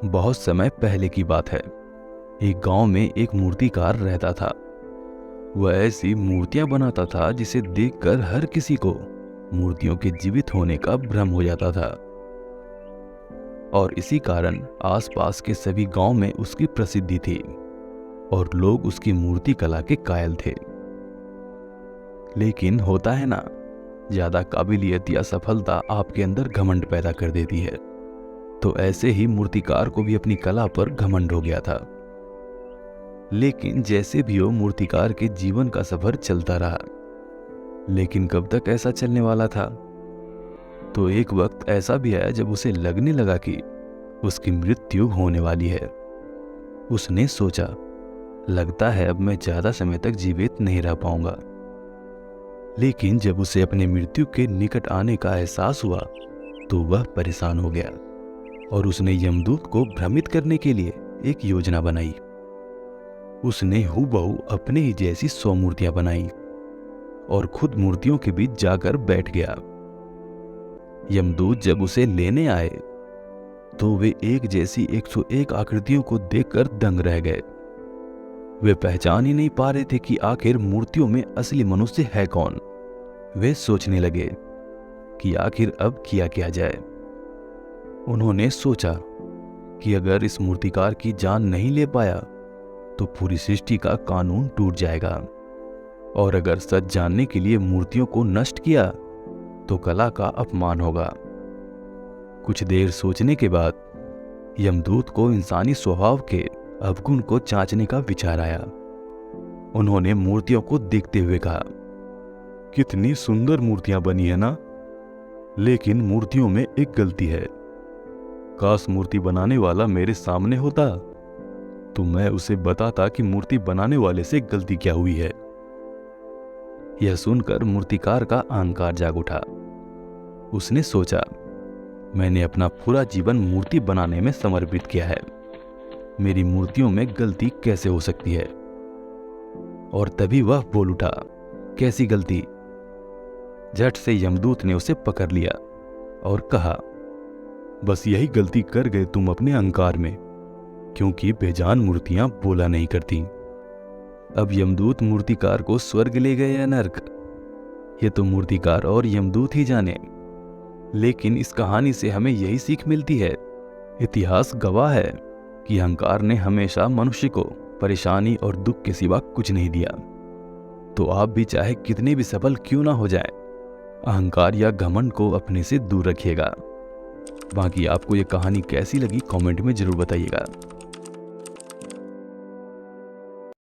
बहुत समय पहले की बात है। एक गांव में एक मूर्तिकार रहता था। वह ऐसी मूर्तियां बनाता था जिसे देखकर हर किसी को मूर्तियों के जीवित होने का भ्रम हो जाता था, और इसी कारण आसपास के सभी गांव में उसकी प्रसिद्धि थी और लोग उसकी मूर्ति कला के कायल थे। लेकिन होता है ना, ज्यादा काबिलियत या सफलता आपके अंदर घमंड पैदा कर देती है। तो ऐसे ही मूर्तिकार को भी अपनी कला पर घमंड हो गया था। लेकिन जैसे भी हो, मूर्तिकार के जीवन का सफर चलता रहा। लेकिन कब तक ऐसा चलने वाला था? तो एक वक्त ऐसा भी आया जब उसे लगने लगा कि उसकी मृत्यु होने वाली है। उसने सोचा, लगता है अब मैं ज्यादा समय तक जीवित नहीं रह पाऊंगा। लेकिन जब उसे अपने मृत्यु के निकट आने का एहसास हुआ तो वह परेशान हो गया और उसने यमदूत को भ्रमित करने के लिए एक योजना बनाई। उसने हूबहू अपने ही जैसी 100 मूर्तियां बनाई और खुद मूर्तियों के बीच जाकर बैठ गया। यमदूत जब उसे लेने आए तो वे एक जैसी 101 आकृतियों को देखकर दंग रह गए। वे पहचान ही नहीं पा रहे थे कि आखिर मूर्तियों में असली मनुष्य है कौन। वे सोचने लगे कि आखिर अब किया क्या जाए। उन्होंने सोचा कि अगर इस मूर्तिकार की जान नहीं ले पाया तो पूरी सृष्टि का कानून टूट जाएगा, और अगर सच जानने के लिए मूर्तियों को नष्ट किया तो कला का अपमान होगा। कुछ देर सोचने के बाद यमदूत को इंसानी स्वभाव के अवगुण को जांचने का विचार आया। उन्होंने मूर्तियों को देखते हुए कहा, कितनी सुंदर मूर्तियां बनी है ना, लेकिन मूर्तियों में एक गलती है। काश मूर्ति बनाने वाला मेरे सामने होता तो मैं उसे बताता कि मूर्ति बनाने वाले से गलती क्या हुई है। यह सुनकर मूर्तिकार का अहंकार जाग उठा। उसने सोचा, मैंने अपना पूरा जीवन मूर्ति बनाने में समर्पित किया है, मेरी मूर्तियों में गलती कैसे हो सकती है? और तभी वह बोल उठा, कैसी गलती? झट से यमदूत ने उसे पकड़ लिया और कहा, बस यही गलती कर गए तुम अपने अहंकार में, क्योंकि बेजान मूर्तियां बोला नहीं करती। अब यमदूत मूर्तिकार को स्वर्ग ले गए या नर्क, ये तो मूर्तिकार और यमदूत ही जाने। लेकिन इस कहानी से हमें यही सीख मिलती है, इतिहास गवाह है कि अहंकार ने हमेशा मनुष्य को परेशानी और दुख के सिवा कुछ नहीं दिया। तो आप भी चाहे कितने भी सफल क्यों ना हो जाए, अहंकार या घमंड को अपने से दूर रखिएगा। बाकी आपको ये कहानी कैसी लगी कमेंट में जरूर बताइएगा।